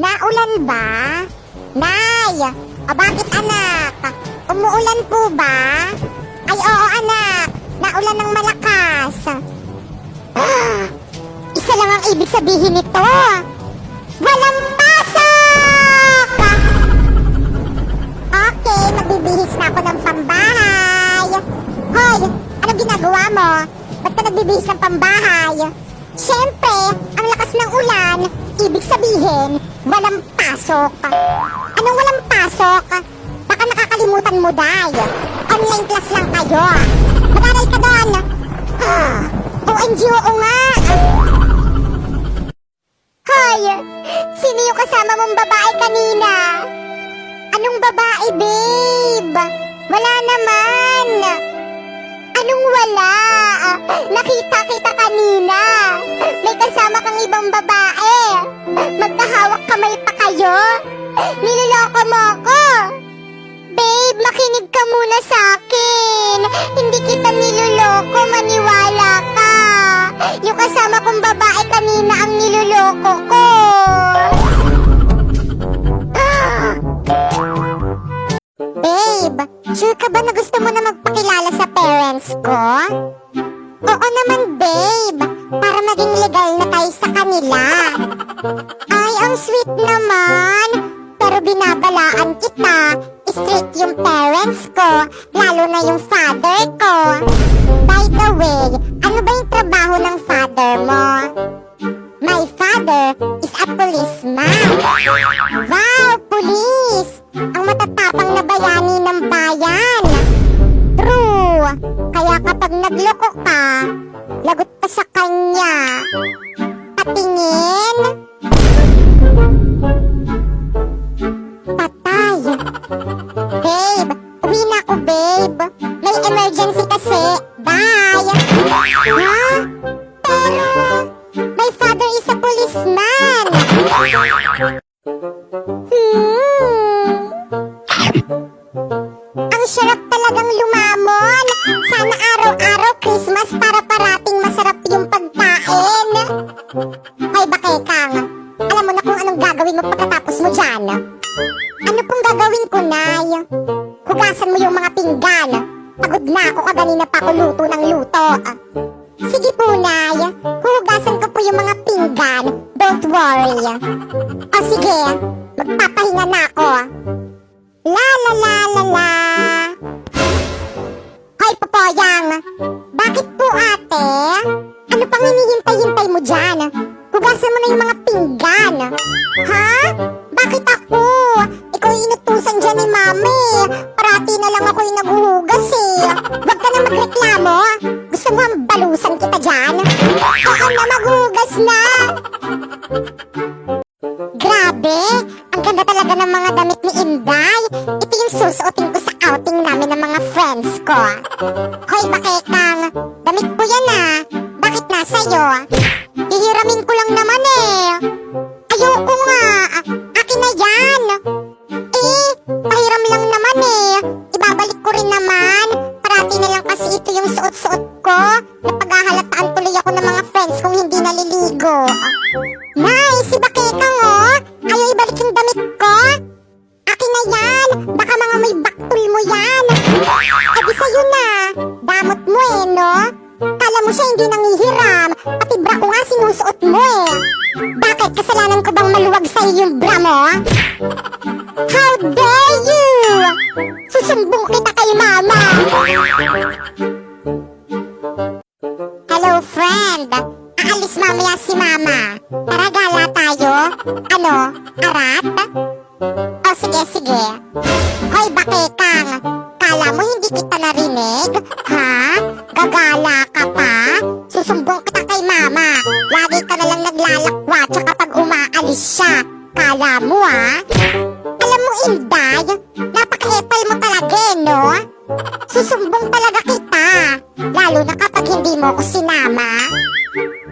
Naulan ba? Nay! O bakit anak? Umuulan po ba? Ay oo anak, naulan ng malakas. Isa lang ang ibig sabihin nito. Walang pasok! Okay, magbibihis na ako ng pambahay. Hoy, ano ginagawa mo? Ba't ka nagbibihis ng pambahay? Siyempre, ang lakas ng ulan, ibig sabihin, walang pasok. Anong walang pasok? Baka nakakalimutan mo, Day. Online class lang kayo. Mag-aral ka doon. OMG, oo nga. Hoy, sino yung kasama mong babae kanina? Anong babae, babe? Wala naman. Anong wala? Nakita kita kanina. May kasama kang ibang babae. Magkahawak kamay pa kayo. Niloloko mo ako. Babe, makinig ka muna sa akin. Hindi kita niloloko, maniwala ka. Yung kasama kong babae kanina ang niloloko ko. Babe, sure ka ba na gusto mo na magpakilala sa parents ko? Oo naman, babe. Para maging legal na tayo sa kanila. Ay, ang sweet naman. Pero binabalaan kita. Strict yung parents ko, lalo na yung father ko. By the way, ano ba yung trabaho ng father mo? My father is a policeman. Wow, police! Ang matatapang na bayani ng bayan. True. Kaya kapag nagloko ka, lagot ka sa kanya. Patingin. Patay. Babe, uwi na ako, babe. May emergency kasi. Bye. Ha? Pero, my father is a policeman. Ang sarap talagang lumamon. Sana araw-araw Christmas para parating masarap yung pagkain. Hoy, Bakekang, alam mo na kung anong gagawin mo pagkatapos mo dyan. Ano pong gagawin ko, Nay? Hugasan mo yung mga pinggan. Pagod na ako, kaganina pa ako luto ng luto. Sige po, Nay. Huhugasan ko po yung mga pinggan. Don't worry. O sige, magpapahinga na ako. La la la la la. Hoy, Popoyang. Bakit po, ate? Ano pang hinihintay-hintay mo dyan? Hugasan mo na yung mga pinggan. Ha? Bakit ako? Ikaw yung inutusan dyan ni Mami. Parati na lang ako yung naghuhugas eh. Huwag ka na magreklamo. Gusto mo ang balusan kita dyan? Ako na maghuhugas na. Grabe, ang ganda talaga ng mga damit ni Inday. Ito yung susuotin ko sa outing namin ng mga friends ko. Hoy, Bakekang, damit ko yan ah. Bakit nasa'yo? Hihiramin ko lang naman eh. Ayoko nga. Akin na yan. Eh, pahiram lang naman eh. Ibabalik ko rin naman. Parati na lang kasi ito yung suot-suot ko. Napaghahalataan tuloy ako ng mga friends kung hindi naliligo. Nice, si Bakekang oh. Ayaw ibalik yung damit ko. Akin na yan. Baka mga may baktul mo yan. Adi sa'yo na. Damot mo eh, no? Kala mo siya hindi nangihiram. Pati bra ko nga sinusuot mo eh. Bakit? Kasalanan ko bang maluwag sa'yo yung bra mo? How dare you! Susumbong kita kay Mama. Hello, friend. Aalis mamaya si Mama. Tara, gala tayo. Ano? Arat? O sige, sige. Hoy, Bakekang. Kala mo hindi kita narinig? Ha? Gagala ka pa? Susumbong kita kay Mama. Lagi ka nalang naglalakwatsa kapag umaalis siya. Kala mo ha? Alam mo, Inday, napaka-epal mo talaga eh, no? Susumbong talaga kita. Lalo na kapag hindi mo ko sinama.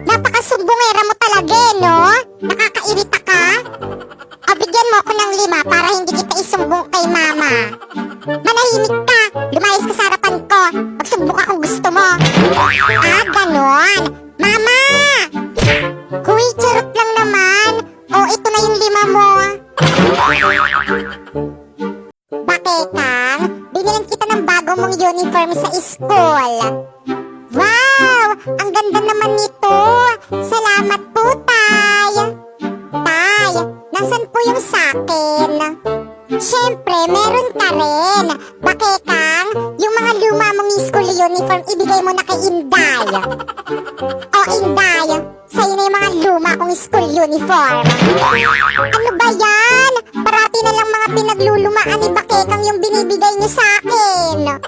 Napakasumbongera mo talaga eh, no? Nakakairita ka? O bigyan mo ko ng 5 para hindi kita isumbong kay Mama. Manahimik ka. Lumayas ka sa harapan ko. Magsumbong ka kung gusto mo. Ah, ganon. Mama! Kuy, charot lang naman. O, ito na yung 5 mo. kami sa school. Wow! Ang ganda naman nito! Salamat po, Tay! Tay, nasan po yung sakin? Siyempre, meron ka rin. Bakekang, yung mga luma mong school uniform, ibigay mo na kay Inday. O Inday, sa'yo na yung mga luma kong school uniform. Ano ba yan? Parati na lang mga pinaglulumaan ni Bakekang yung binibigay niyo sa akin.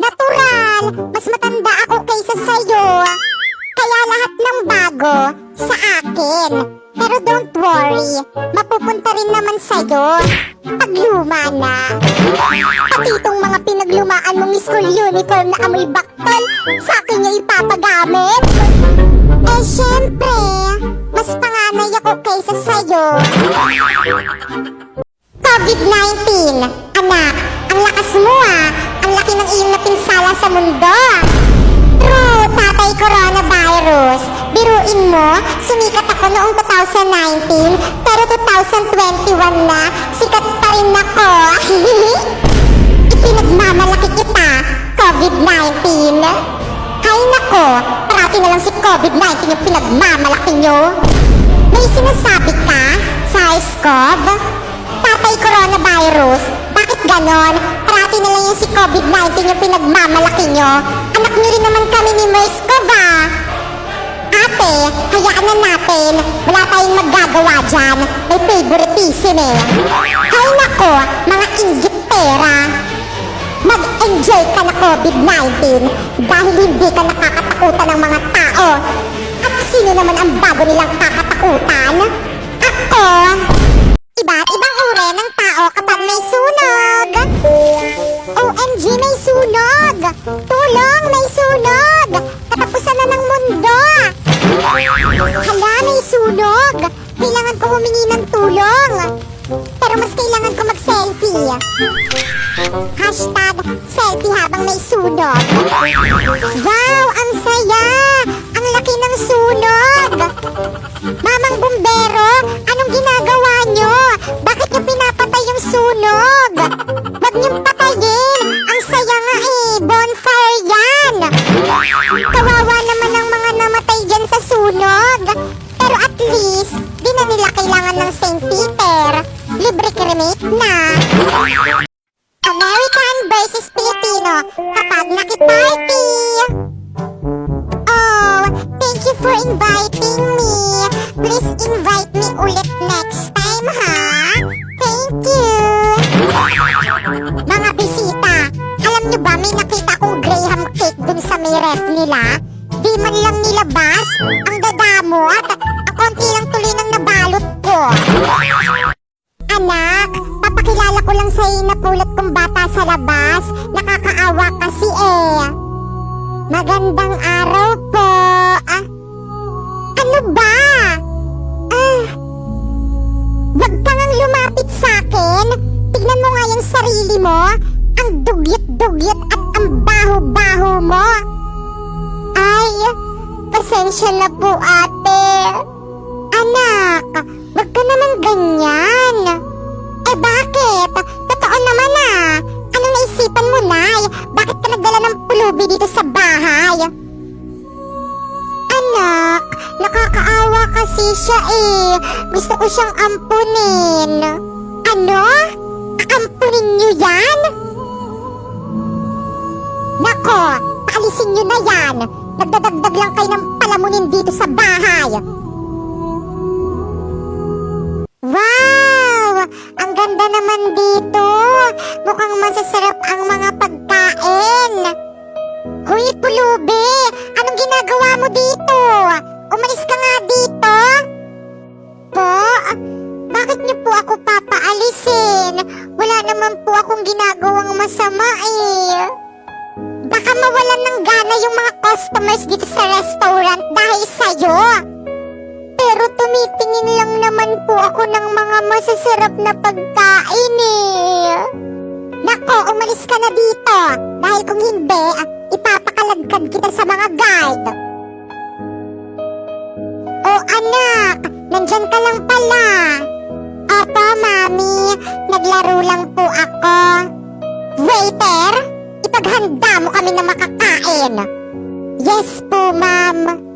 Natural, mas matanda ako kaysa sa'yo. Kaya lahat ng bago sa akin. Pero don't worry, mapupunta rin naman sa'yo pag luma na. Pati itong mga pinaglumaan mong school uniform na amoy baktal, sa akin niya ipapagamit. Eh syempre, mas panganay ako kaysa sa'yo. COVID-19, anak, ang lakas mo ah. Ang laki ng iyong napinsala sa mundo. True, Tatay Coronavirus. Biruin mo, sumikat ako noong 2019, pero 2021 na, sikat pa rin ako. Ipinagmamalaki kita, COVID-19. Hay nako, parati na lang si COVID-19 yung pinagmamalaki nyo. May sinasabi ka, SARS-CoV? Tatay Coronavirus, bakit ganon? Parati na lang yung si COVID-19 yung pinagmamalaki nyo. Anak nyo rin naman kami ni MERS-CoV ah. Ate, hayaan na natin. Wala tayong maggagawa dyan. May favoritism eh. Hay nako, mga inggit pera. Mag-enjoy ka na COVID-19 dahil hindi ka nakakatakutan ng mga tao. At sino naman ang bago nilang kakatakutan? Ako! Iba't ibang uri ng tao kapag may sunog. OMG, may sunog! Tulong, may sunog! Katapusan na ng mundo! Hala, may sunog! Kailangan ko humingi ng tulong. Pero mas kailangan ko mag-selfie. Hashtag selfie habang may sunog. Wow, ang saya! Ang laki ng sunog! Mamang bumbero, anong ginagawa nyo? Bakit nyo pinapatay yung sunog? Huwag niyong patayin! Ang saya nga eh! Bonfire yan! Kawawa naman ang mga namatay dyan sa sunog. Pero at least, di na nila kailangan ng St. Peter. Libre cremate na. American versus Filipino kapag nakiparty. Oh, thank you for inviting me. Please invite me ulit next time, ha? Thank you. Mga bisita, alam nyo ba may nakita kong Graham cake dun sa may ref nila? Di man lang nilabas, ang dadamot. Ang konti lang tuloy ng nabalot ko. Anak, papakilala ko lang sa'yo na pulot kong bata sa labas. Nakakaawa kasi eh. Magandang araw po. Ano ba? Wag ka ngang lumapit sa'kin. Tignan mo nga yung sarili mo. Ang dugyot-dugyot at ang baho-baho mo. Ay, pasensya na po ate. Anak, wag ka naman ganyan. Eh bakit? Totoo naman ah. Ano naisipan mo, Nay? Bakit ka nagdala ng pulubi dito sa bahay? Anak, nakakaawa kasi siya eh. Gusto ko siyang ampunin. Ano? Aampunin niyo yan? Nako, paalisin niyo na yan. Nagdadagdag lang kayo ng palamunin dito sa bahay. Wow! Ang ganda naman dito. Mukhang masasarap ang mga pagkain. Hoy, pulubi! Anong ginagawa mo dito? Umalis ka nga dito. Po? Bakit niyo po ako papaalisin? Wala naman po akong ginagawang masama eh. Baka mawalan ng gana yung mga customers dito sa restaurant dahil sa'yo. Pero tumitingin lang naman po ako ng mga masasarap na pagkain eh. Nako, umalis ka na dito. Dahil kung hindi, ipapakalagkad kita sa mga guard. Oh anak, nandyan ka lang pala. Opo, mami. Naglaro lang po ako. Waiter, ipaghanda mo kami namin na makakain. Yes po, ma'am.